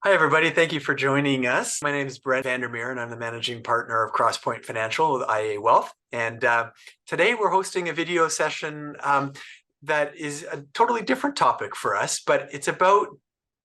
Hi, everybody. Thank you for joining us. My name is Brent Vandermeer, and I'm the managing partner of CrossPoint Financial with IA Wealth. And today we're hosting a video session that is a totally different topic for us, but it's about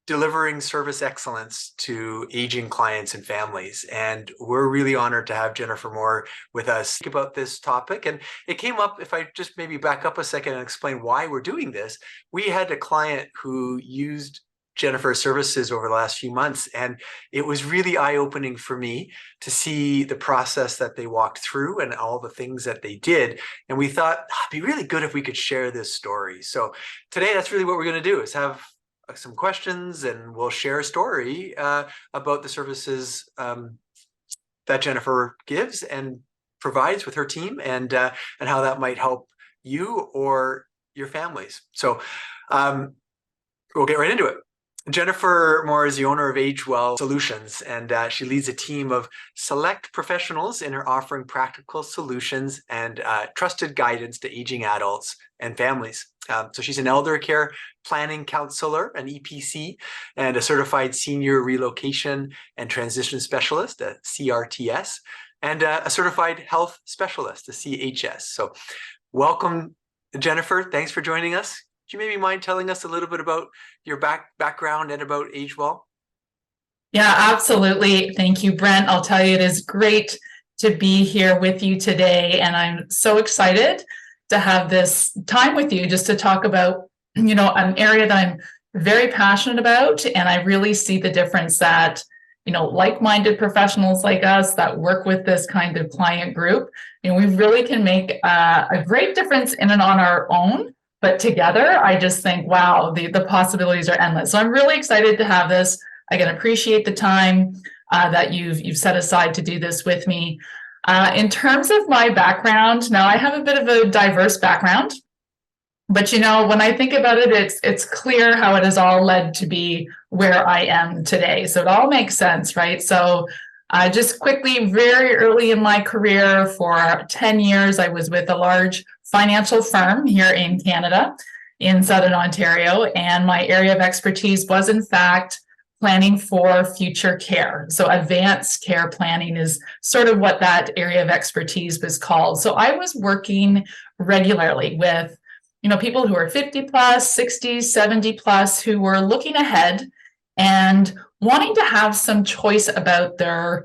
delivering service excellence to aging clients and families. And we're really honored to have Jennifer Moir with us about this topic. And it came up, if I just maybe back up a second and explain why we're doing this, we had a client who used Jennifer's services over the last few months. And it was really eye-opening for me to see the process that they walked through and all the things that they did. And we thought, it'd be really good if we could share this story. So today, that's really what we're going to do, is have some questions, and we'll share a story about the services that Jennifer gives and provides with her team, and how that might help you or your families. So we'll get right into it. Jennifer Moir is the owner of AgeWell Solutions, and she leads a team of select professionals in her offering practical solutions and trusted guidance to aging adults and families. So she's an elder care planning counselor, an EPC, and a certified senior relocation and transition specialist, a CRTS, and a certified health specialist, a CHS. So welcome, Jennifer. Thanks for joining us. Do you maybe mind telling us a little bit about your background and about AgeWell? Yeah, absolutely. Thank you, Brent. I'll tell you, it is great to be here with you today. And I'm so excited to have this time with you just to talk about, an area that I'm very passionate about. And I really see the difference that, like-minded professionals like us that work with this kind of client group, we really can make a great difference in and on our own. But together, I just think, wow, the possibilities are endless. So I'm really excited to have this. I can appreciate the time that you've set aside to do this with me. In terms of my background, now I have a bit of a diverse background, but when I think about it, it's clear how it has all led to be where I am today. So it all makes sense, right? So just quickly, very early in my career, for 10 years, I was with a large financial firm here in Canada, in Southern Ontario, and my area of expertise was, in fact, planning for future care. So advanced care planning is sort of what that area of expertise was called. So I was working regularly with, people who are 50 plus, 60, 70 plus, who were looking ahead and wanting to have some choice about their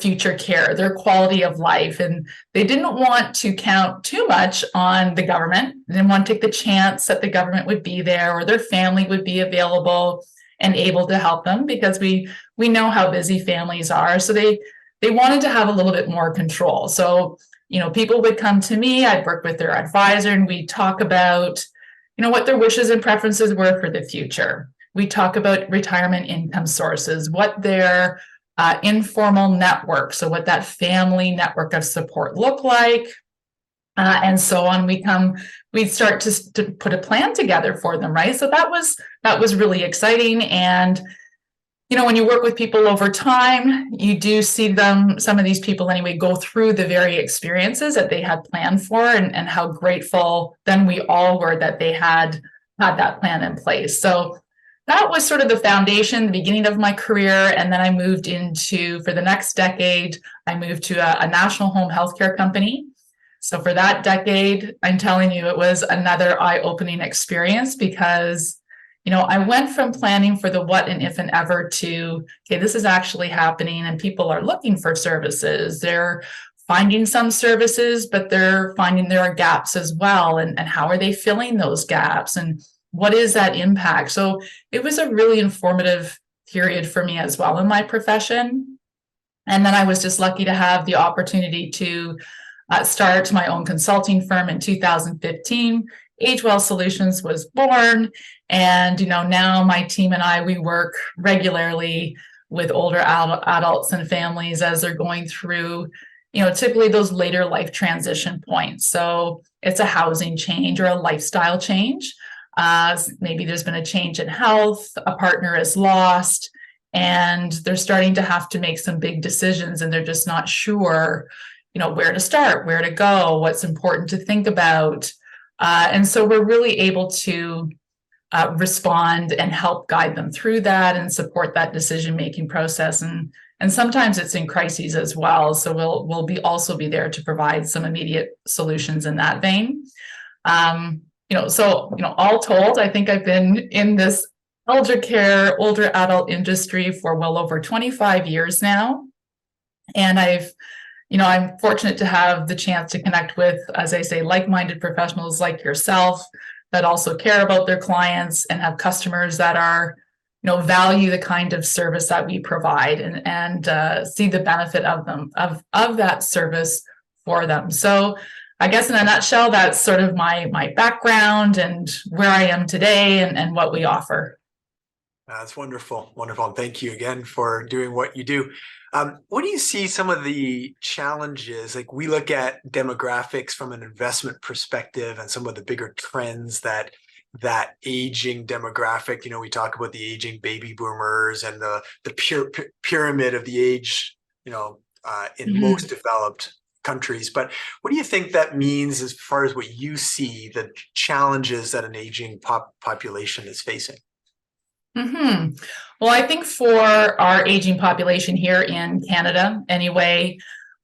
future care, their quality of life. And they didn't want to count too much on the government. They didn't want to take the chance that the government would be there or their family would be available and able to help them, because we know how busy families are. So they wanted to have a little bit more control. So, people would come to me, I'd work with their advisor, and we'd talk about, what their wishes and preferences were for the future. We talk about retirement income sources, what their informal network, so what that family network of support look like, and so on. We'd start to put a plan together for them, right? So that was really exciting. And when you work with people over time, you do see some of these people anyway, go through the very experiences that they had planned for, and how grateful then we all were that they had that plan in place. So that was sort of the foundation, the beginning of my career. And then I moved into, for the next decade, I moved to a national home healthcare company. So for that decade, I'm telling you, it was another eye-opening experience, because, I went from planning for the what and if and ever to, okay, this is actually happening and people are looking for services. They're finding some services, but they're finding there are gaps as well. And how are they filling those gaps? And what is that impact? So it was a really informative period for me as well in my profession. And then I was just lucky to have the opportunity to start my own consulting firm in 2015. AgeWell Solutions was born. And, now my team and I, we work regularly with older adults and families as they're going through, typically those later life transition points. So it's a housing change or a lifestyle change. Maybe there's been a change in health, a partner is lost, and they're starting to have to make some big decisions, and they're just not sure, where to start, where to go, what's important to think about. And so we're really able to respond and help guide them through that and support that decision-making process. And sometimes it's in crises as well. So we'll also be there to provide some immediate solutions in that vein. All told, I think I've been in this elder care, older adult industry for well over 25 years now. And I'm fortunate to have the chance to connect with, as I say, like-minded professionals like yourself that also care about their clients and have customers that are, value the kind of service that we provide and see the benefit of that service for them. So I guess in a nutshell, that's sort of my background and where I am today and what we offer. That's wonderful. Wonderful. And thank you again for doing what you do. What do you see some of the challenges? Like, we look at demographics from an investment perspective and some of the bigger trends that aging demographic, we talk about the aging baby boomers and the pyramid of the age, in most developed countries. But what do you think that means as far as what you see, the challenges that an aging population is facing? Well, I think for our aging population here in Canada, anyway,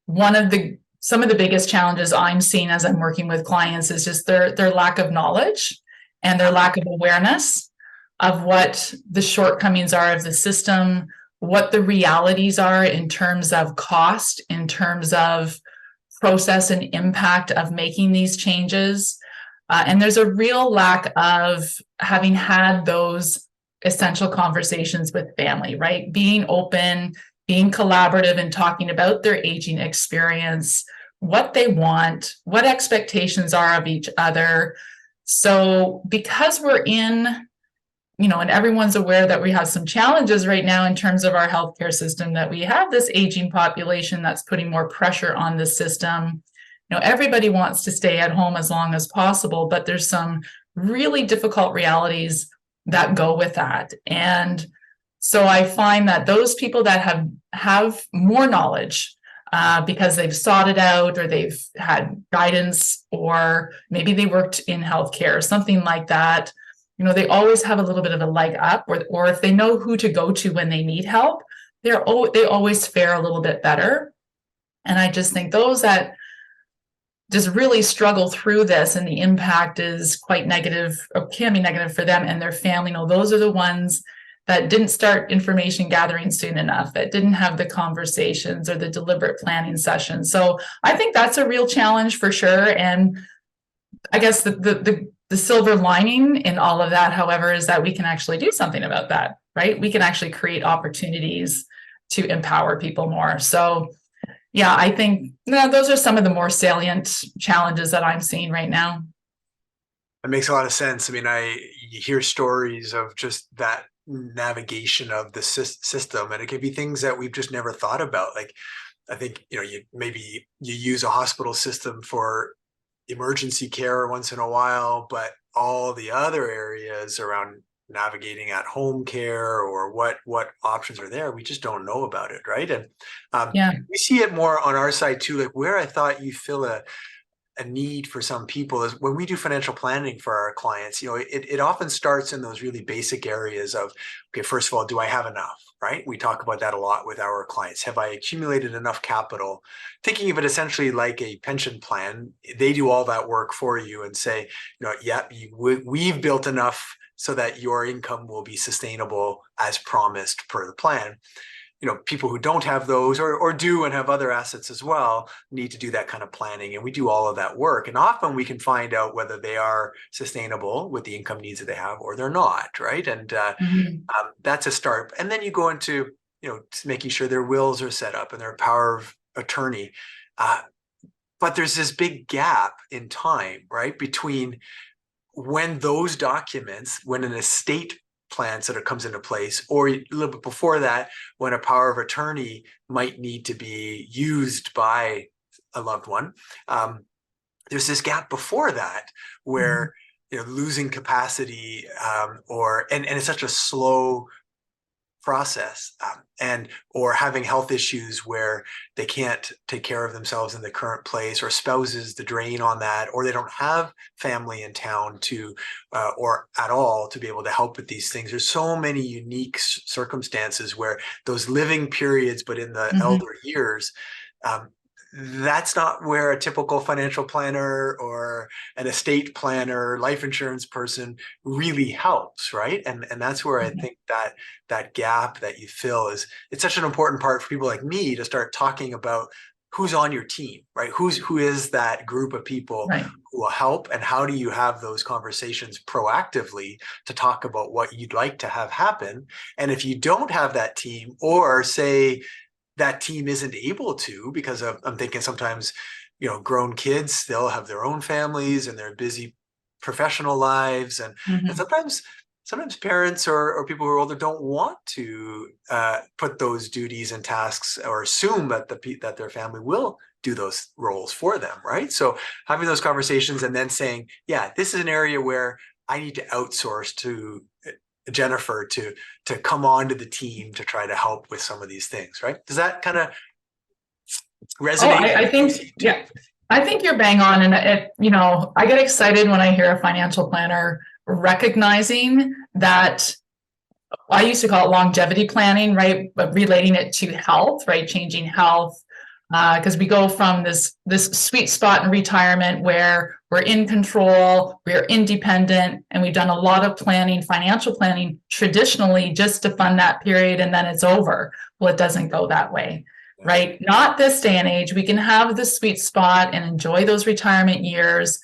some of the biggest challenges I'm seeing as I'm working with clients is just their lack of knowledge and their lack of awareness of what the shortcomings are of the system, what the realities are in terms of cost, in terms of process and impact of making these changes. And there's a real lack of having had those essential conversations with family, right? Being open, being collaborative, and talking about their aging experience, what they want, what expectations are of each other. So because we're in, and everyone's aware that we have some challenges right now in terms of our healthcare system, that we have this aging population that's putting more pressure on the system. Everybody wants to stay at home as long as possible, but there's some really difficult realities that go with that. And so I find that those people that have more knowledge because they've sought it out, or they've had guidance, or maybe they worked in healthcare, something like that, they always have a little bit of a leg up, or if they know who to go to when they need help, they always fare a little bit better. And I just think those that just really struggle through this and the impact is quite negative, or can be negative for them and their family, those are the ones that didn't start information gathering soon enough, that didn't have the conversations or the deliberate planning sessions. So I think that's a real challenge for sure. And I guess the silver lining in all of that, however, is that we can actually do something about that, right? We can actually create opportunities to empower people more. So yeah, I think those are some of the more salient challenges that I'm seeing right now. That makes a lot of sense. I mean, you hear stories of just that navigation of the system, and it can be things that we've just never thought about. Like, I think, maybe you use a hospital system for emergency care once in a while, but all the other areas around navigating at home care or what options are there, we just don't know about it, right? And we see it more on our side too. Like, where I thought you feel a need for some people is when we do financial planning for our clients. It often starts in those really basic areas of, okay, first of all, do I have enough, right? We talk about that a lot with our clients. Have I accumulated enough capital? Thinking of it essentially like a pension plan. They do all that work for you and say, we've built enough so that your income will be sustainable as promised per the plan. People who don't have those or do and have other assets as well need to do that kind of planning. And we do all of that work. And often we can find out whether they are sustainable with the income needs that they have or they're not, right? And that's a start. And then you go into, making sure their wills are set up and their power of attorney. But there's this big gap in time, right, between when those documents, when an estate plan sort of comes into place, or a little bit before that, when a power of attorney might need to be used by a loved one. There's this gap before that where losing capacity, and it's such a slow process, and or having health issues where they can't take care of themselves in the current place, or spouses the drain on that, or they don't have family in town to or at all to be able to help with these things. There's so many unique circumstances where those living periods, but in the elder years, that's not where a typical financial planner or an estate planner, life insurance person really helps, right? And that's where I think that gap that you fill it's such an important part for people like me to start talking about who's on your team, right? Who is that group of people who will help, and how do you have those conversations proactively to talk about what you'd like to have happen? And if you don't have that team, or say that team isn't able to, because I'm thinking sometimes, grown kids, they'll have their own families and their busy professional lives. And sometimes parents or people who are older don't want to put those duties and tasks, or assume that that their family will do those roles for them, right? So having those conversations and then saying, yeah, this is an area where I need to outsource to Jennifer to come onto the team to try to help with some of these things, right? Does that kind of resonate? I think, yeah, I think you're bang on. And I get excited when I hear a financial planner recognizing that. I used to call it longevity planning, right? But relating it to health, right? Changing health. Because we go from this sweet spot in retirement where we're in control, we're independent, and we've done a lot of planning, financial planning, traditionally just to fund that period, and then it's over. Well, it doesn't go that way, right? Not this day and age. We can have the sweet spot and enjoy those retirement years,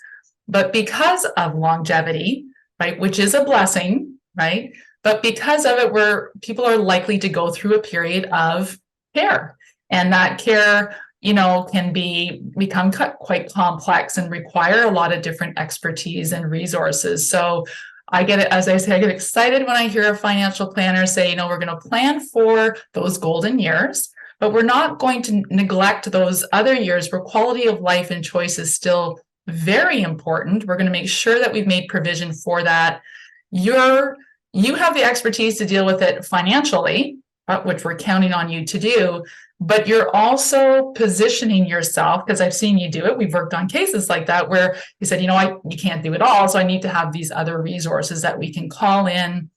but because of longevity, right, which is a blessing, right? But because of it, people are likely to go through a period of care. And that care, can become quite complex and require a lot of different expertise and resources. So I get it, as I say, I get excited when I hear a financial planner say, we're going to plan for those golden years, but we're not going to neglect those other years where quality of life and choice is still very important. We're going to make sure that we've made provision for that. You have the expertise to deal with it financially, which we're counting on you to do. But you're also positioning yourself, because I've seen you do it. We've worked on cases like that where you said, you can't do it all. So I need to have these other resources that we can call in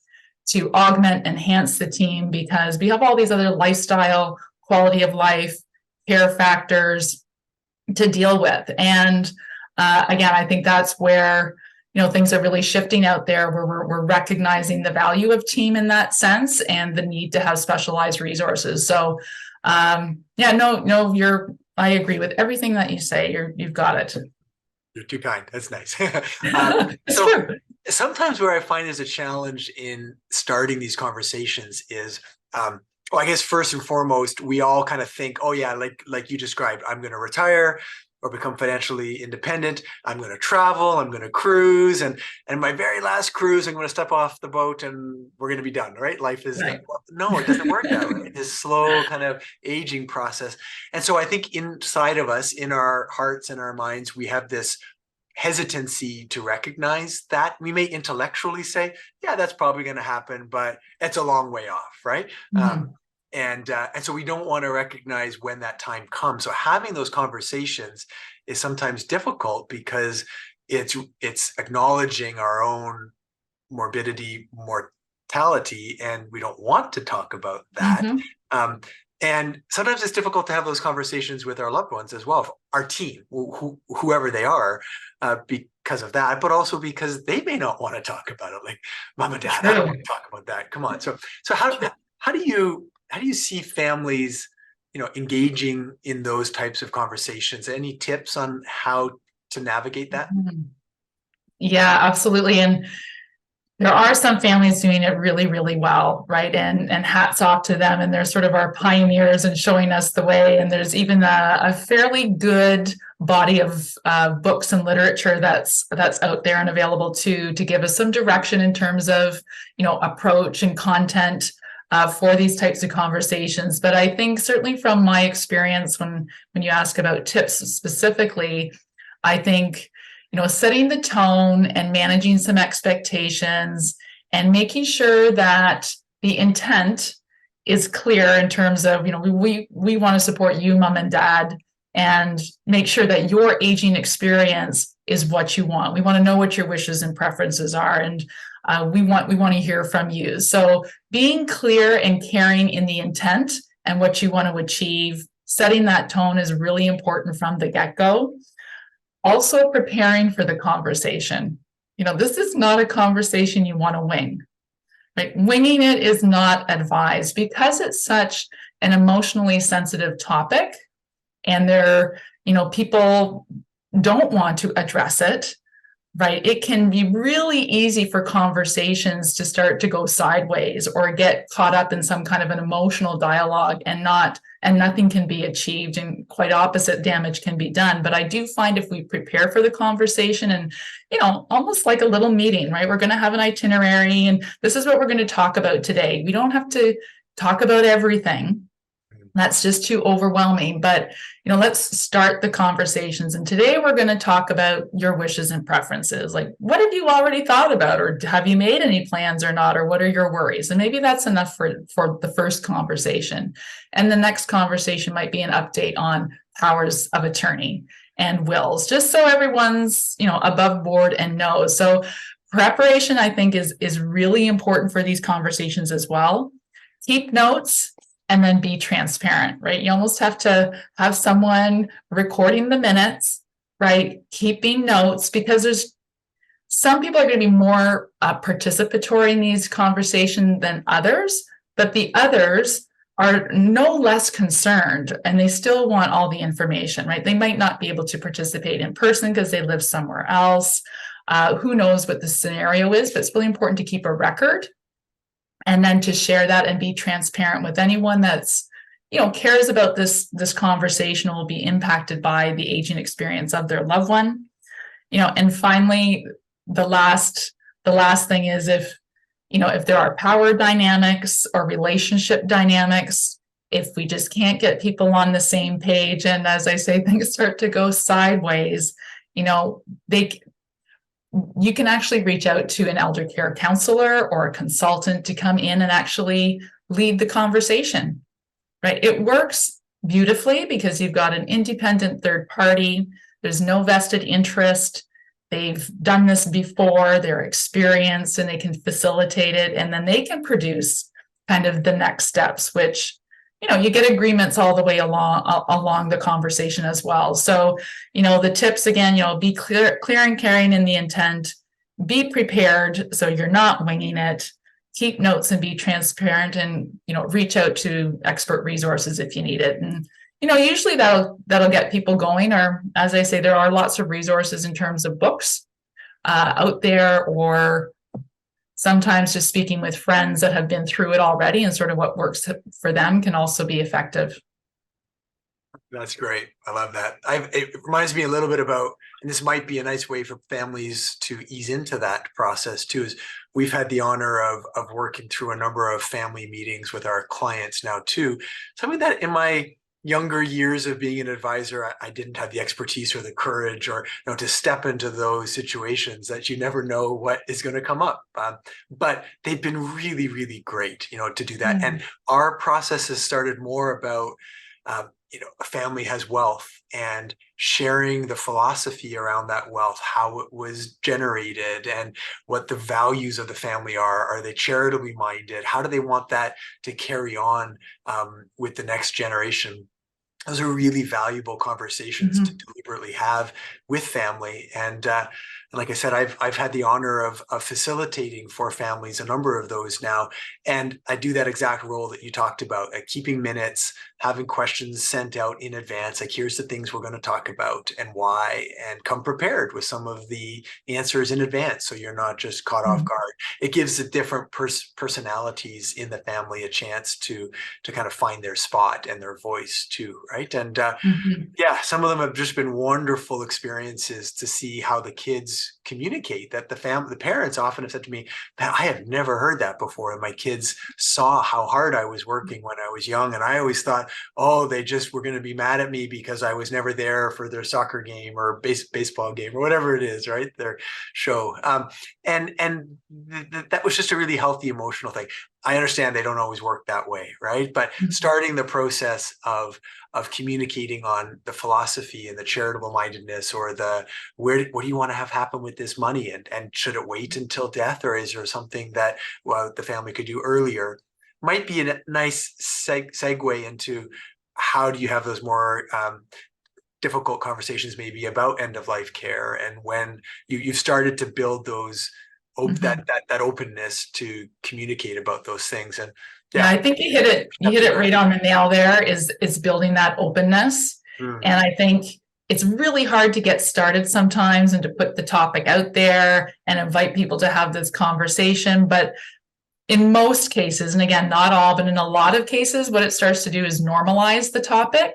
to augment, enhance the team, because we have all these other lifestyle, quality of life, care factors to deal with. And again, I think that's where things are really shifting out there, where we're recognizing the value of team in that sense and the need to have specialized resources. So I agree with everything that you say. You've got it. You're too kind. That's nice. So sometimes where I find there's a challenge in starting these conversations is, I guess first and foremost, we all kind of think, oh yeah, like you described, I'm going to retire or become financially independent. I'm going to travel. I'm going to cruise, and my very last cruise, I'm going to step off the boat, and we're going to be done. Right? Life is no, it doesn't work that way. This slow kind of aging process, and so I think inside of us, in our hearts and our minds, we have this hesitancy to recognize that. We may intellectually say, yeah, that's probably going to happen, but it's a long way off, right? And so we don't want to recognize when that time comes. So having those conversations is sometimes difficult because it's acknowledging our own morbidity, mortality, and we don't want to talk about that. And sometimes it's difficult to have those conversations with our loved ones as well, our team, whoever they are, because of that, but also because they may not want to talk about it. Like, Mom and Dad, I don't want to talk about that. Come on. So how do you see families, engaging in those types of conversations? Any tips on how to navigate that? Yeah, absolutely. And there are some families doing it really, really well, right? And hats off to them. And they're sort of our pioneers and showing us the way. And there's even a fairly good body of books and literature that's out there and available to give us some direction in terms of, approach and content for these types of conversations. But I think certainly from my experience, when you ask about tips specifically, I think, setting the tone and managing some expectations and making sure that the intent is clear in terms of, we want to support you, mom and dad, and make sure that your aging experience is what you want. We want to know what your wishes and preferences are, and we want to hear from you. So being clear and caring in the intent and what you want to achieve, setting that tone is really important from the get-go. Also preparing for the conversation. This is not a conversation you want to wing. Right? Winging it is not advised because it's such an emotionally sensitive topic, and people don't want to address it. Right? It can be really easy for conversations to start to go sideways or get caught up in some kind of an emotional dialogue and nothing can be achieved, and quite opposite, damage can be done. But I do find if we prepare for the conversation and, almost like a little meeting, right? We're going to have an itinerary and this is what we're going to talk about today. We don't have to talk about everything. That's just too overwhelming. But, let's start the conversations. And today we're going to talk about your wishes and preferences. Like, what have you already thought about? Or have you made any plans or not? Or what are your worries? And maybe that's enough for the first conversation. And the next conversation might be an update on powers of attorney and wills, just so everyone's, above board and knows. So preparation, I think, is really important for these conversations as well. Keep notes. And then be transparent, right? You almost have to have someone recording the minutes, right? Keeping notes, because there's some people are going to be more participatory in these conversations than others, but the others are no less concerned and they still want all the information, right? They might not be able to participate in person because they live somewhere else. Who knows what the scenario is, but it's really important to keep a record. And then to share that and be transparent with anyone that's, cares about this conversation, will be impacted by the aging experience of their loved one. And finally, the last thing is if there are power dynamics or relationship dynamics, if we just can't get people on the same page, and as I say, things start to go sideways, you can actually reach out to an elder care counselor or a consultant to come in and actually lead the conversation, right? It works beautifully because you've got an independent third party. There's no vested interest. They've done this before, they're experienced, and they can facilitate it. And then they can produce kind of the next steps, which you get agreements all the way along the conversation as well. So, the tips again, be clear and caring in the intent, be prepared so you're not winging it, keep notes and be transparent, and, reach out to expert resources if you need it. And, usually that'll get people going, or as I say, there are lots of resources in terms of books out there, or sometimes just speaking with friends that have been through it already and sort of what works for them can also be effective. That's great. I love that. It reminds me a little bit about, and this might be a nice way for families to ease into that process too, is we've had the honor of working through a number of family meetings with our clients now too. Something that in my younger years of being an advisor, I didn't have the expertise or the courage or to step into those situations that you never know what is going to come up. But they've been really, really great, to do that. And our process has started more about, a family has wealth and sharing the philosophy around that wealth, how it was generated and what the values of the family are. Are they charitably minded? How do they want that to carry on with the next generation? Those are really valuable conversations to deliberately have with family. And like I said, I've had the honor of facilitating for families, a number of those now. And I do that exact role that you talked about, keeping minutes, having questions sent out in advance. Like, here's the things we're going to talk about and why, and come prepared with some of the answers in advance, so you're not just caught off guard. It gives the different personalities in the family a chance to kind of find their spot and their voice too, right? And yeah, some of them have just been wonderful experiences to see how the kids communicate that the parents often have said to me, "Man, I have never heard that before. And my kids saw how hard I was working when I was young. And I always thought, oh, they just were going to be mad at me because I was never there for their soccer game or baseball game or whatever it is, right? Their show." That was just a really healthy emotional thing. I understand they don't always work that way, right? But starting the process of communicating on the philosophy and the charitable mindedness, or what do you want to have happen with this money, and should it wait until death, or is there something that the family could do earlier, might be a nice segue into how do you have those more difficult conversations maybe about end of life care, and when you've started to build those that openness to communicate about those things. And yeah, I think you hit it right on the nail there, is building that openness. And I think it's really hard to get started sometimes and to put the topic out there and invite people to have this conversation. But in most cases, and again, not all, but in a lot of cases, what it starts to do is normalize the topic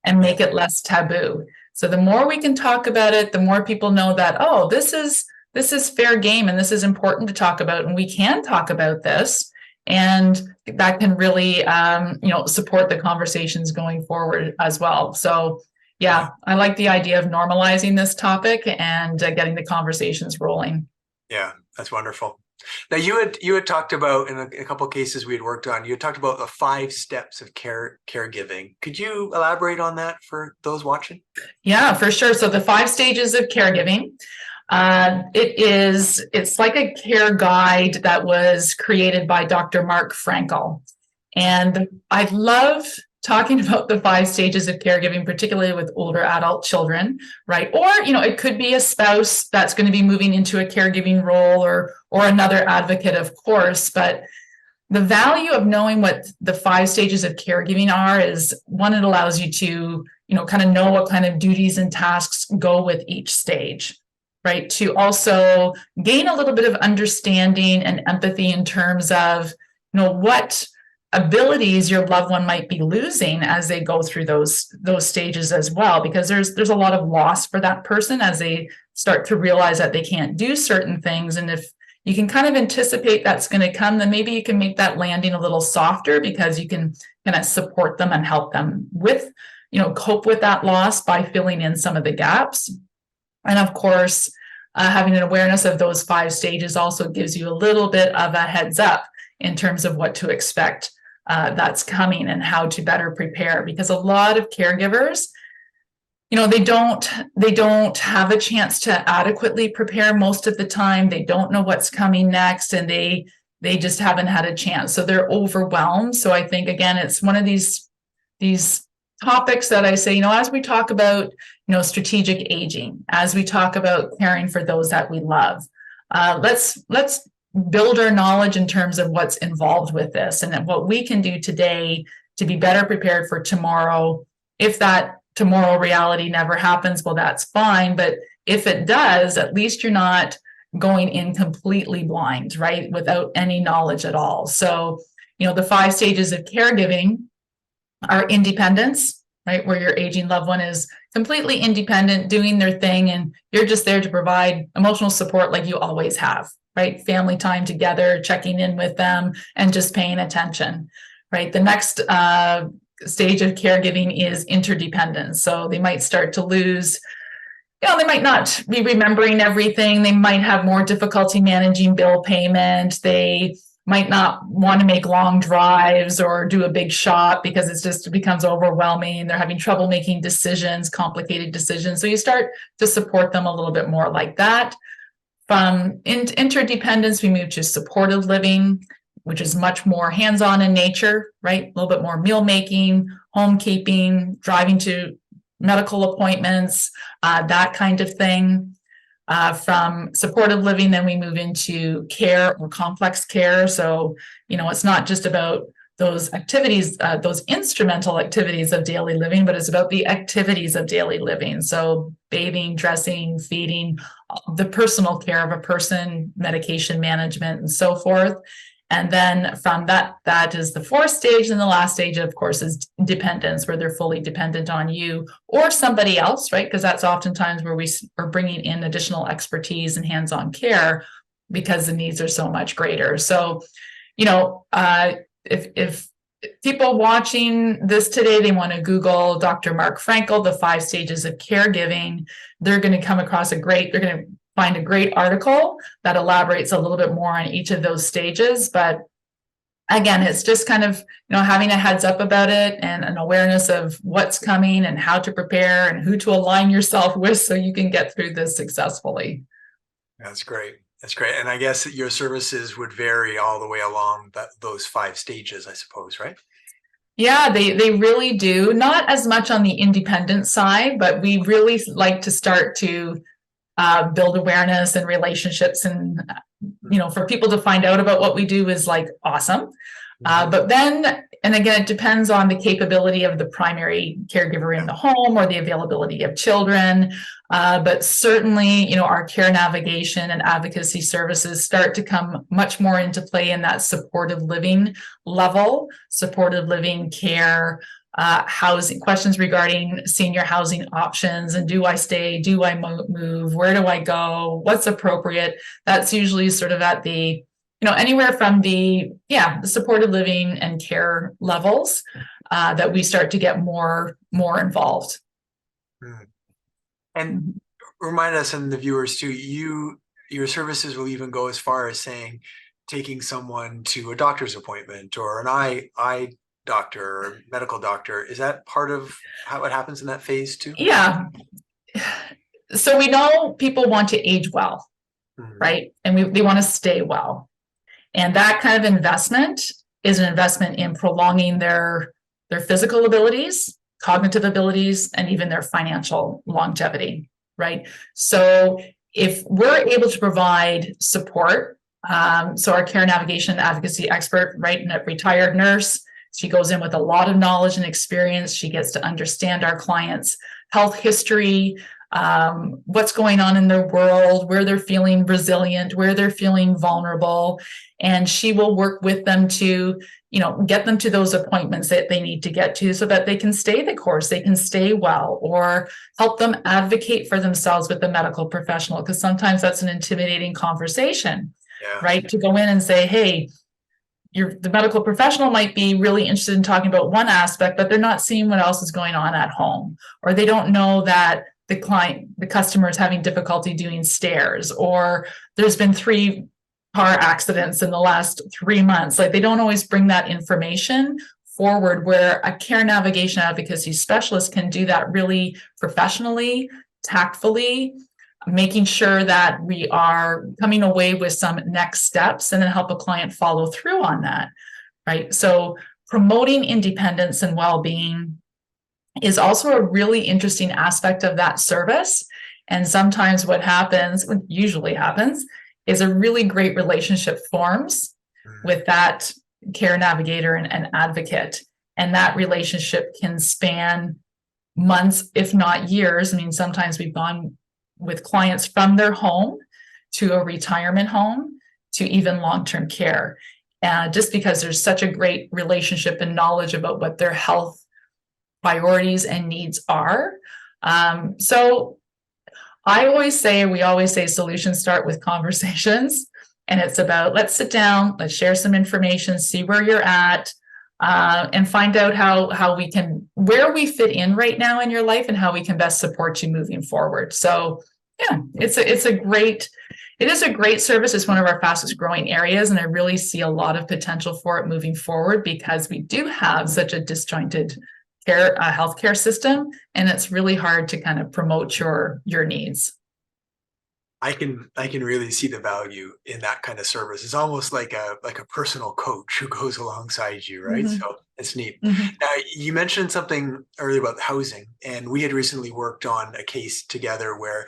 and make it less taboo. So the more we can talk about it, the more people know that, oh, this is fair game, and this is important to talk about, and we can talk about this, and that can really support the conversations going forward as well. So yeah, I like the idea of normalizing this topic and getting the conversations rolling. Yeah, that's wonderful. Now, you had talked about, in a couple of cases we had worked on, you had talked about the 5 steps of caregiving. Could you elaborate on that for those watching? Yeah, for sure. So the 5 stages of caregiving, it's like a care guide that was created by Dr. Mark Frankel. And I love talking about the 5 stages of caregiving, particularly with older adult children, right? Or, it could be a spouse that's going to be moving into a caregiving role, or another advocate, of course. But the value of knowing what the 5 stages of caregiving are is, one, it allows you to, kind of know what kind of duties and tasks go with each stage, right? To also gain a little bit of understanding and empathy in terms of, what abilities your loved one might be losing as they go through those stages as well, because there's a lot of loss for that person as they start to realize that they can't do certain things. And if you can kind of anticipate that's going to come, then maybe you can make that landing a little softer, because you can kind of support them and help them with, cope with that loss by filling in some of the gaps. And of course, having an awareness of those 5 stages also gives you a little bit of a heads up in terms of what to expect that's coming and how to better prepare. Because a lot of caregivers, they don't have a chance to adequately prepare most of the time. They don't know what's coming next, and they just haven't had a chance. So they're overwhelmed. So I think, again, it's one of these topics that I say, as we talk about, strategic aging, as we talk about caring for those that we love, let's build our knowledge in terms of what's involved with this, and what we can do today to be better prepared for tomorrow. If that tomorrow reality never happens, well, that's fine. But if it does, at least you're not going in completely blind, right? Without any knowledge at all. So, the 5 stages of caregiving are independence, right? Where your aging loved one is completely independent, doing their thing, and you're just there to provide emotional support like you always have, right? Family time together, checking in with them, and just paying attention, right? The next stage of caregiving is interdependence. So they might start to lose, they might not be remembering everything. They might have more difficulty managing bill payment. They might not want to make long drives or do a big shop because it becomes overwhelming. They're having trouble making decisions, complicated decisions. So you start to support them a little bit more like that. From interdependence, we move to supportive living, which is much more hands-on in nature, right? A little bit more meal making, homekeeping, driving to medical appointments, that kind of thing. From supportive living, then we move into care or complex care. So, it's not just about those activities, those instrumental activities of daily living, but it's about the activities of daily living. So bathing, dressing, feeding, the personal care of a person, medication management, and so forth. And then from that is the fourth stage. And the last stage, of course, is dependence, where they're fully dependent on you or somebody else, right? Because that's oftentimes where we are bringing in additional expertise and hands-on care because the needs are so much greater. So, if people watching this today, they want to Google Dr. Mark Frankel, the 5 stages of caregiving, they're going to come across they're going to find a great article that elaborates a little bit more on each of those stages. But again, it's just kind of, having a heads up about it and an awareness of what's coming and how to prepare and who to align yourself with so you can get through this successfully. That's great. That's great. And I guess your services would vary all the way along those 5 stages, I suppose, right? Yeah, they really do. Not as much on the independent side, but we really like to start to build awareness and relationships, and for people to find out about what we do is like awesome. But then, and again, it depends on the capability of the primary caregiver in the home or the availability of children. But certainly, our care navigation and advocacy services start to come much more into play in that supportive living level, supportive living care, housing, questions regarding senior housing options, and do I stay, do I move, where do I go, what's appropriate. That's usually sort of at the anywhere from the supported living and care levels that we start to get more involved. And remind us and the viewers too, your services will even go as far as saying taking someone to a doctor's appointment or an eye doctor or medical doctor. Is that part of how it happens in that phase too? Yeah. So we know people want to age well, right? And they want to stay well. And that kind of investment is an investment in prolonging their physical abilities, cognitive abilities, and even their financial longevity, right? So if we're able to provide support, so our care navigation advocacy expert, right, a retired nurse, she goes in with a lot of knowledge and experience. She gets to understand our clients' health history, what's going on in their world, where they're feeling resilient, where they're feeling vulnerable. And she will work with them to, get them to those appointments that they need to get to so that they can stay the course, they can stay well, or help them advocate for themselves with the medical professional, because sometimes that's an intimidating conversation, right? To go in and say, hey, the medical professional might be really interested in talking about one aspect, but they're not seeing what else is going on at home, or they don't know that the customer is having difficulty doing stairs, or there's been 3 car accidents in the last 3 months. Like, they don't always bring that information forward, where a care navigation advocacy specialist can do that really professionally, tactfully, making sure that we are coming away with some next steps and then help a client follow through on that, right? So promoting independence and well-being is also a really interesting aspect of that service. And sometimes what usually happens, is a really great relationship forms with that care navigator and advocate. And that relationship can span months, if not years. I mean, sometimes we've gone with clients from their home to a retirement home to even long-term care, just because there's such a great relationship and knowledge about what their health priorities and needs are. So we always say solutions start with conversations, and it's about, let's sit down, let's share some information, see where you're at, and find out where we fit in right now in your life and how we can best support you moving forward. So yeah, it is a great service. It's one of our fastest growing areas, and I really see a lot of potential for it moving forward, because we do have such a disjointed healthcare system, and it's really hard to kind of promote your needs. I can really see the value in that kind of service. It's almost like a personal coach who goes alongside you, right? So it's neat. Now, you mentioned something earlier about housing, and we had recently worked on a case together where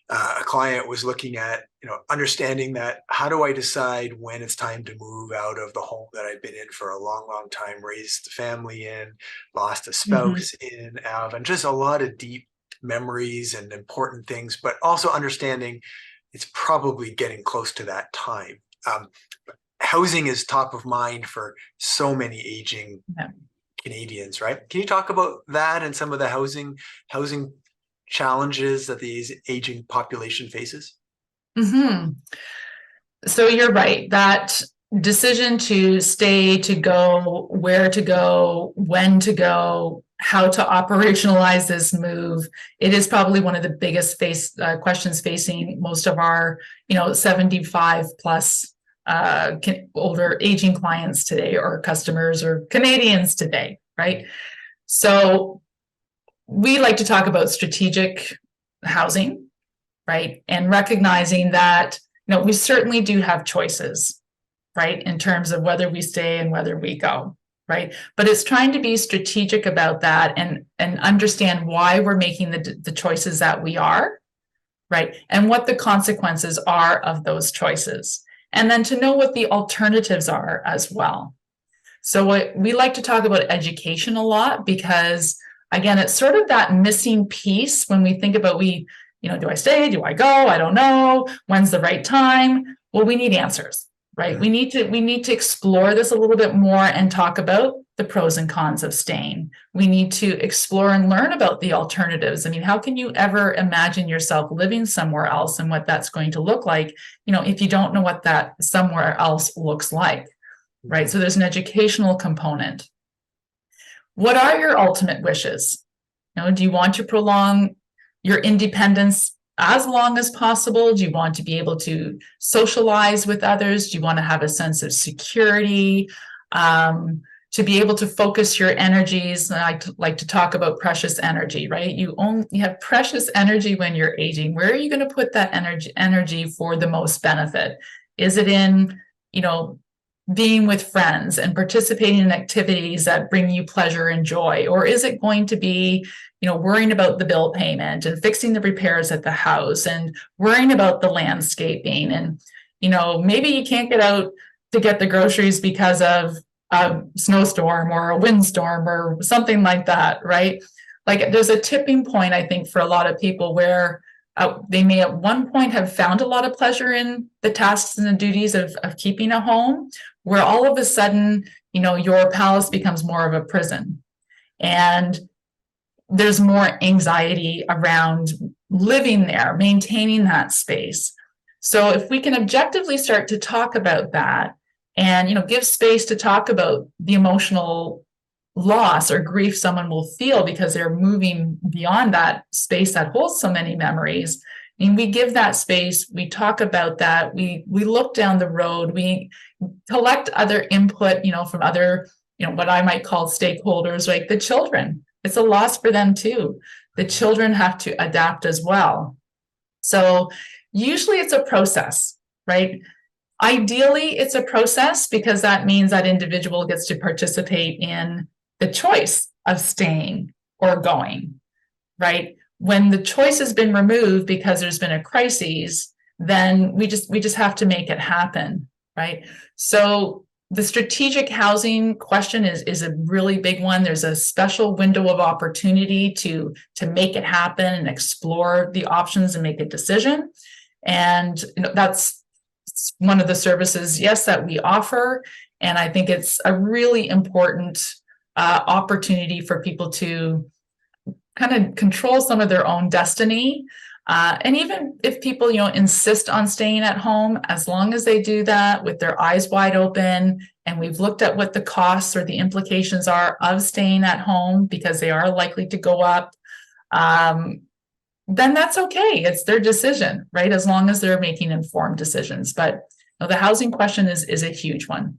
a client was looking at, understanding that, how do I decide when it's time to move out of the home that I've been in for a long, long time, raised a family in, lost a spouse in, out, and just a lot of deep memories and important things, but also understanding it's probably getting close to that time. housing is top of mind for so many aging Canadians, right? Can you talk about that and some of the housing challenges that the aging population faces? Mm-hmm. So you're right. That decision to stay, to go, where to go, when to go, how to operationalize this move, it is probably one of the biggest questions facing most of our, 75 plus older aging clients today, or customers, or Canadians today, right? So we like to talk about strategic housing, right? And recognizing that, we certainly do have choices, right? In terms of whether we stay and whether we go, right? But it's trying to be strategic about that and understand why we're making the choices that we are, right? And what the consequences are of those choices. And then to know what the alternatives are as well. So we like to talk about education a lot because, again, it's sort of that missing piece when we think about do I stay? Do I go? I don't know. When's the right time? Well, we need answers, right? We need to explore this a little bit more and talk about the pros and cons of staying. We need to explore and learn about the alternatives. I mean, how can you ever imagine yourself living somewhere else and what that's going to look like, if you don't know what that somewhere else looks like, right? So there's an educational component. What are your ultimate wishes? Do you want to prolong your independence as long as possible? Do you want to be able to socialize with others? Do you want to have a sense of security? To be able to focus your energies? And I like to talk about precious energy, right? You have precious energy when you're aging. Where are you going to put that energy for the most benefit? Is it in, being with friends and participating in activities that bring you pleasure and joy? Or is it going to be, worrying about the bill payment and fixing the repairs at the house and worrying about the landscaping? And, maybe you can't get out to get the groceries because of a snowstorm or a windstorm or something like that, right? Like there's a tipping point, I think, for a lot of people where they may at one point have found a lot of pleasure in the tasks and the duties of keeping a home, where all of a sudden, your palace becomes more of a prison. And there's more anxiety around living there, maintaining that space. So if we can objectively start to talk about that and, give space to talk about the emotional loss or grief someone will feel because they're moving beyond that space that holds so many memories. And we give that space, we talk about that, we look down the road, we collect other input, from other, what I might call stakeholders, like the children. It's a loss for them too. The children have to adapt as well. So usually it's a process, right? Ideally, it's a process because that means that individual gets to participate in the choice of staying or going, right? When the choice has been removed because there's been a crisis, then we just have to make it happen, right? So the strategic housing question is a really big one. There's a special window of opportunity to make it happen and explore the options and make a decision. And that's one of the services, yes, that we offer. And I think it's a really important opportunity for people to kind of control some of their own destiny. And even if people, insist on staying at home, as long as they do that with their eyes wide open, and we've looked at what the costs or the implications are of staying at home because they are likely to go up, then that's okay. It's their decision, right? As long as they're making informed decisions. But the housing question is a huge one.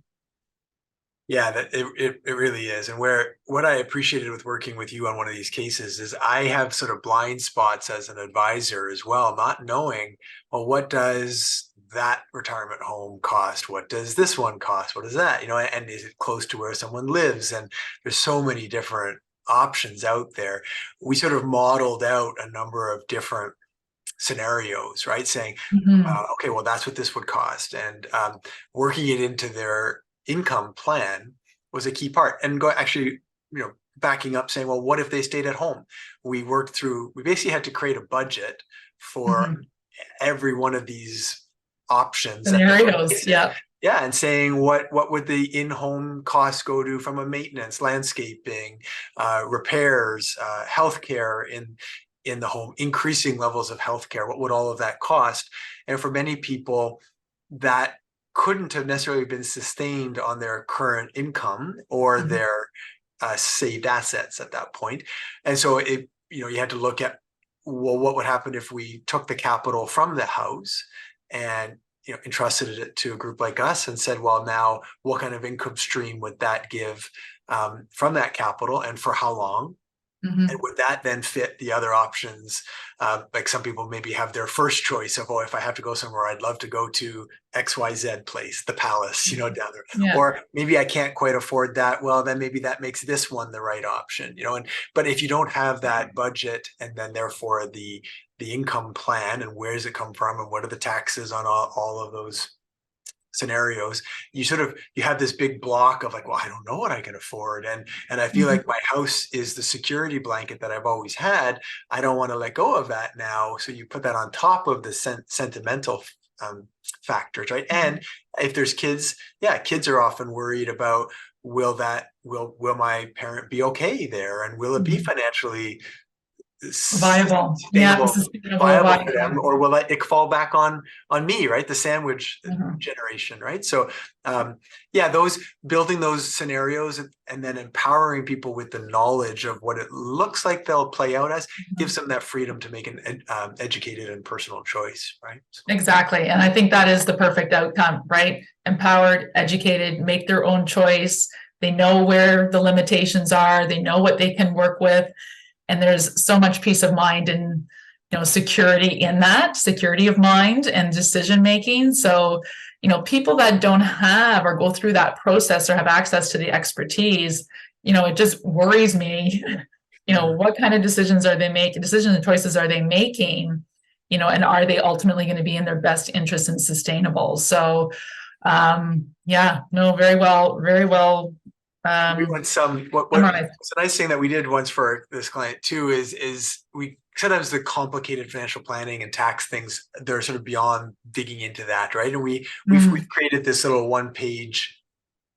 Yeah, it really is. And what I appreciated with working with you on one of these cases is I have sort of blind spots as an advisor as well, not knowing, well, what does that retirement home cost? What does this one cost? What is that? And is it close to where someone lives? And there's so many different options out there. We sort of modeled out a number of different scenarios, right? Saying, okay, well, that's what this would cost. And working it into their income plan was a key part. And backing up saying, well, what if they stayed at home? We basically had to create a budget for every one of these options scenarios. Yeah. Yeah, and saying what would the in-home costs go to from a maintenance, landscaping, repairs, healthcare in the home, increasing levels of healthcare. What would all of that cost? And for many people, that couldn't have necessarily been sustained on their current income or their saved assets at that point. And so you had to look at, well, what would happen if we took the capital from the house and entrusted it to a group like us and said, well, now what kind of income stream would that give from that capital and for how long? Mm-hmm. And would that then fit the other options? Like some people maybe have their first choice of, oh, if I have to go somewhere, I'd love to go to XYZ place, the Palace, down there. Yeah. Or maybe I can't quite afford that. Well, then maybe that makes this one the right option, but if you don't have that budget and then therefore the income plan and where does it come from and what are the taxes on all of those scenarios, you have this big block of like, well, I don't know what I can afford. And I feel like my house is the security blanket that I've always had. I don't want to let go of that now. So you put that on top of the sentimental factors, right? And if there's kids, kids are often worried about, will my parent be okay there? And will it be financially Viable, viable for them, or will it fall back on me, right? The sandwich generation, right? So those building those scenarios and then empowering people with the knowledge of what it looks like they'll play out as gives them that freedom to make an educated and personal choice, right? So. Exactly. And I think that is the perfect outcome, right? Empowered, educated, make their own choice. They know where the limitations are. They know what they can work with. And there's so much peace of mind and security in that, security of mind and decision making. So, people that don't have or go through that process or have access to the expertise, it just worries me. What kind of decisions are they making? Decisions and choices are they making? And are they ultimately going to be in their best interest and sustainable? So, very well. We went what's a nice thing that we did once for this client too is we sometimes the complicated financial planning and tax things, they're sort of beyond digging into that, right? And we've created this little 1-page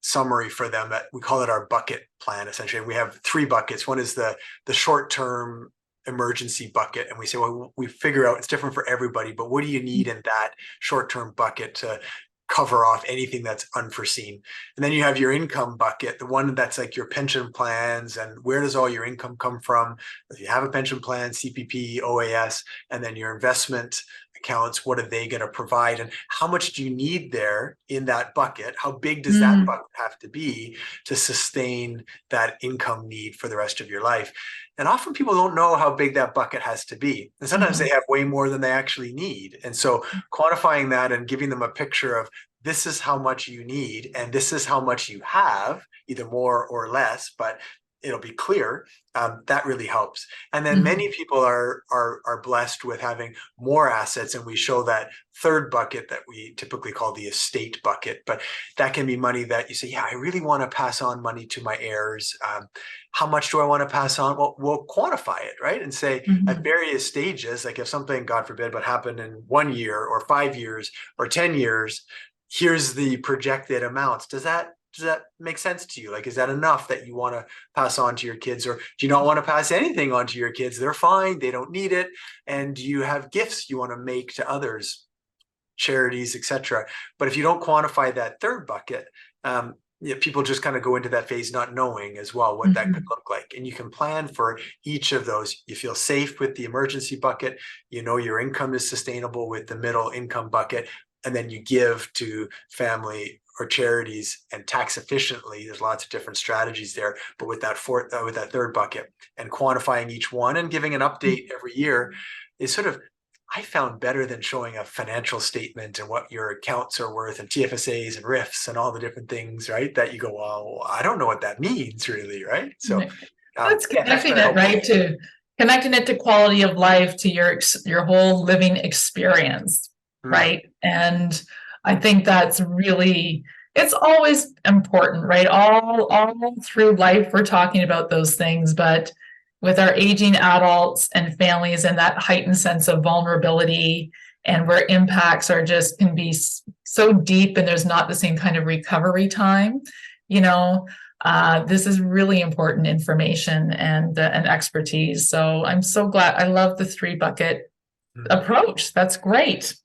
summary for them that we call it our bucket plan. Essentially, we have 3 buckets. One is the short-term emergency bucket, and we say, well, we figure out it's different for everybody, but what do you need in that short-term bucket to cover off anything that's unforeseen? And then you have your income bucket, the one that's like your pension plans and where does all your income come from? If you have a pension plan, CPP, OAS, and then your investment accounts, what are they going to provide? And how much do you need there in that bucket? How big does that bucket have to be to sustain that income need for the rest of your life? And often people don't know how big that bucket has to be. And sometimes they have way more than they actually need. And so quantifying that and giving them a picture of this is how much you need and this is how much you have, either more or less, but it'll be clear, that really helps. And then many people are blessed with having more assets, and we show that third bucket that we typically call the estate bucket. But that can be money that you say, yeah, I really want to pass on money to my heirs. How much do I want to pass on? Well, we'll quantify it, right? And say at various stages, like if something, God forbid, but happened in 1 year or 5 years or 10 years, here's the projected amounts. Does that make sense to you? Like, is that enough that you want to pass on to your kids? Or do you not want to pass anything on to your kids? They're fine. They don't need it. And do you have gifts you want to make to others, charities, etc.? But if you don't quantify that third bucket, people just kind of go into that phase not knowing as well what that could look like. And you can plan for each of those. You feel safe with the emergency bucket. Your income is sustainable with the middle income bucket. And then you give to family or charities and tax efficiently. There's lots of different strategies there, but with that third bucket and quantifying each one and giving an update every year is sort of, I found, better than showing a financial statement and what your accounts are worth and TFSAs and RIFs and all the different things, right? That you go, well, I don't know what that means really, right? So that's connecting it, right? To connecting it to quality of life, to your whole living experience. Right. And I think that's really, it's always important, right? All through life, we're talking about those things, but with our aging adults and families and that heightened sense of vulnerability and where impacts are can be so deep and there's not the same kind of recovery time, this is really important information and expertise. So I'm so glad. I love the 3-bucket approach. That's great.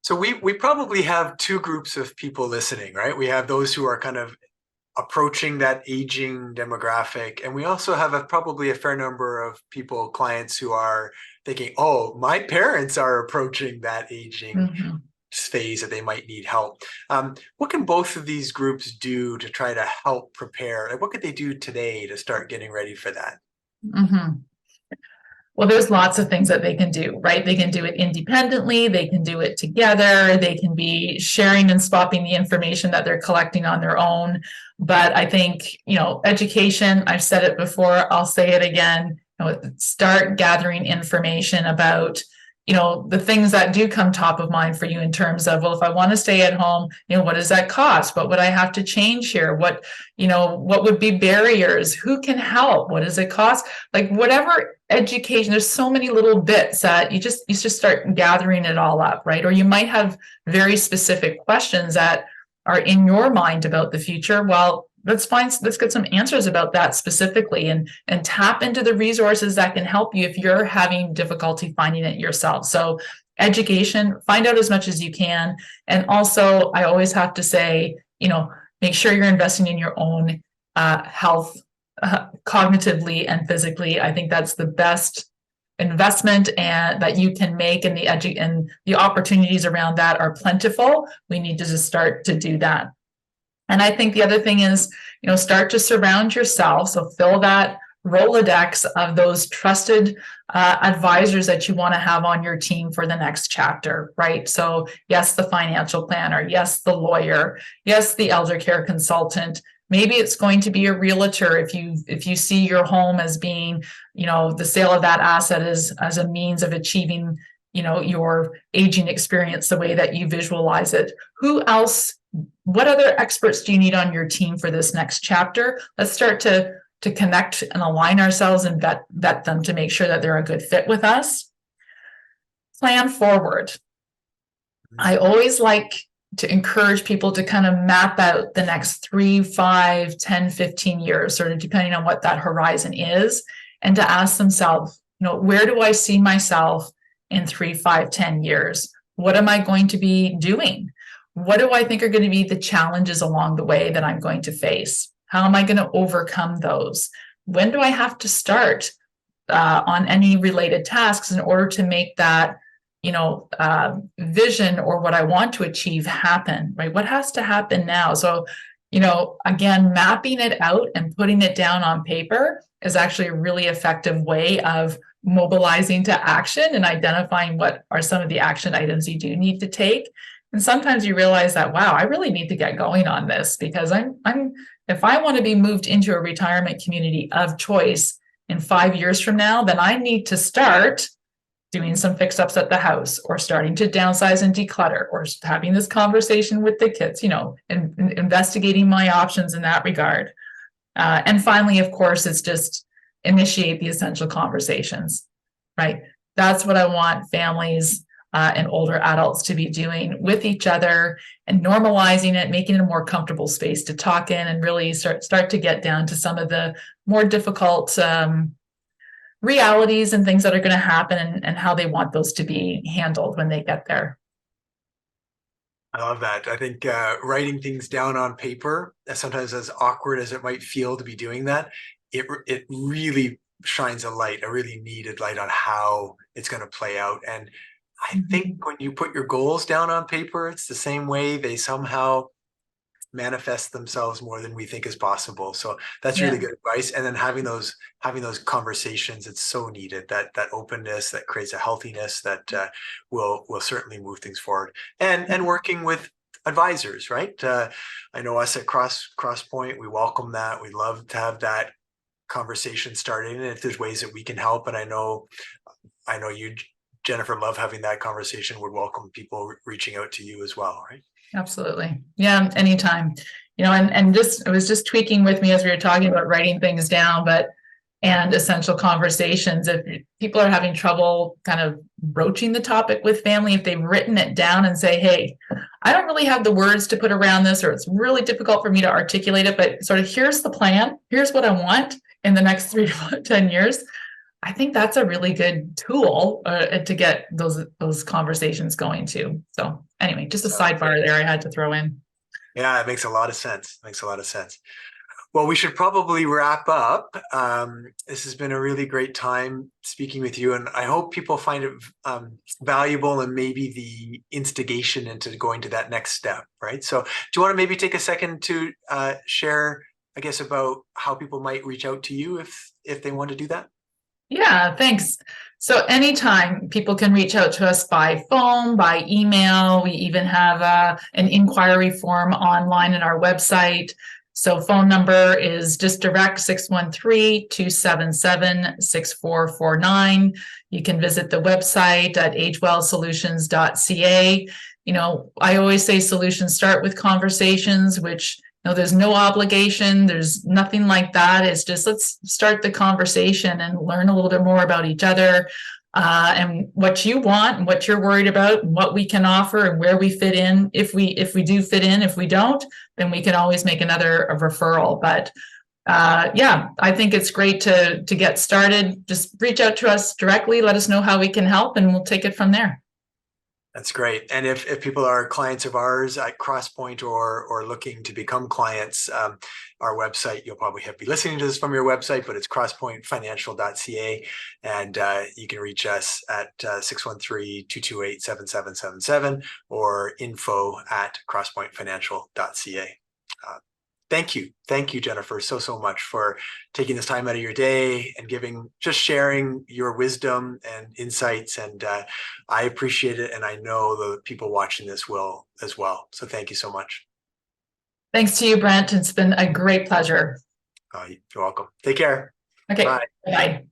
So we probably have two groups of people listening, right? We have those who are kind of approaching that aging demographic, and we also have probably a fair number of clients who are thinking, oh, my parents are approaching that aging phase that they might need help. What can both of these groups do to try to help prepare? Like, what could they do today to start getting ready for that? Well, there's lots of things that they can do, right? They can do it independently, they can do it together, they can be sharing and swapping the information that they're collecting on their own. But I think, education, I've said it before, I'll say it again, start gathering information about the things that do come top of mind for you in terms of, well, if I want to stay at home, what does that cost? What would I have to change here? What would be barriers? Who can help? What does it cost? Like, whatever education, there's so many little bits that you just start gathering it all up, right? Or you might have very specific questions that are in your mind about the future. Well, let's get some answers about that specifically and tap into the resources that can help you if you're having difficulty finding it yourself. So education, find out as much as you can. And also, I always have to say, make sure you're investing in your own health, cognitively and physically. I think that's the best investment and that you can make, and the opportunities around that are plentiful. We need to just start to do that. And I think the other thing is, start to surround yourself. So fill that Rolodex of those trusted advisors that you want to have on your team for the next chapter, right? So yes, the financial planner, yes, the lawyer, yes, the elder care consultant. Maybe it's going to be a realtor if you see your home as being, the sale of that asset as a means of achieving, your aging experience the way that you visualize it. Who else? What other experts do you need on your team for this next chapter? Let's start to connect and align ourselves and vet them to make sure that they're a good fit with us. Plan forward. I always like to encourage people to kind of map out the next 3, 5, 10, 15 years, sort of depending on what that horizon is, and to ask themselves, where do I see myself in 3, 5, 10 years? What am I going to be doing? What do I think are going to be the challenges along the way that I'm going to face? How am I going to overcome those? When do I have to start on any related tasks in order to make that, vision or what I want to achieve happen, right? What has to happen now? So, again, mapping it out and putting it down on paper is actually a really effective way of mobilizing to action and identifying what are some of the action items you do need to take. And sometimes you realize that, wow, I really need to get going on this, because if I want to be moved into a retirement community of choice in 5 years from now, then I need to start doing some fix-ups at the house, or starting to downsize and declutter, or having this conversation with the kids, and investigating my options in that regard. And finally, of course, it's just initiate the essential conversations, right? That's what I want families and older adults to be doing with each other, and normalizing it, making it a more comfortable space to talk in, and really start to get down to some of the more difficult realities and things that are going to happen, and how they want those to be handled when they get there. I love that. I think writing things down on paper, sometimes as awkward as it might feel to be doing that, it really shines a really needed light on how it's going to play out. And I think when you put your goals down on paper, it's the same way they somehow manifest themselves more than we think is possible. So that's really good advice. And then having those conversations, it's so needed. That openness that creates a healthiness that will certainly move things forward. And working with advisors, right? I know us at CrossPoint, we welcome that. We love to have that conversation started, and if there's ways that we can help, and I know you, Jennifer, love having that conversation, would welcome people reaching out to you as well, right? Absolutely. Yeah, anytime. And just, it was just tweaking with me as we were talking about writing things down, and essential conversations. If people are having trouble kind of broaching the topic with family, if they've written it down and say, hey, I don't really have the words to put around this, or it's really difficult for me to articulate it, but sort of here's the plan. Here's what I want in the next 3 to 10 years. I think that's a really good tool to get those conversations going too. So anyway, just a sidebar there I had to throw in. Yeah, it makes a lot of sense. Makes a lot of sense. Well, we should probably wrap up. This has been a really great time speaking with you, and I hope people find it valuable and maybe the instigation into going to that next step, right? So do you want to maybe take a second to share, I guess, about how people might reach out to you if they want to do that? Yeah, thanks. So anytime people can reach out to us by phone, by email. We even have an inquiry form online at our website. So phone number is just direct 613-277-6449. You can visit the website at agewellsolutions.ca. You know, I always say solutions start with conversations, which there's no obligation. There's nothing like that. It's just, let's start the conversation and learn a little bit more about each other, and what you want and what you're worried about and what we can offer and where we fit in. If we do fit in, if we don't, then we can always make another referral. But yeah, I think it's great to get started. Just reach out to us directly. Let us know how we can help, and we'll take it from there. That's great. And if people are clients of ours at CrossPoint or looking to become clients, our website, you'll probably be listening to this from your website, but it's crosspointfinancial.ca. And you can reach us at 613-228-7777 or info@crosspointfinancial.ca. Thank you. Thank you, Jennifer, so much for taking this time out of your day and sharing your wisdom and insights. And I appreciate it. And I know the people watching this will as well. So thank you so much. Thanks to you, Brent. It's been a great pleasure. You're welcome. Take care. Okay. Bye. Bye.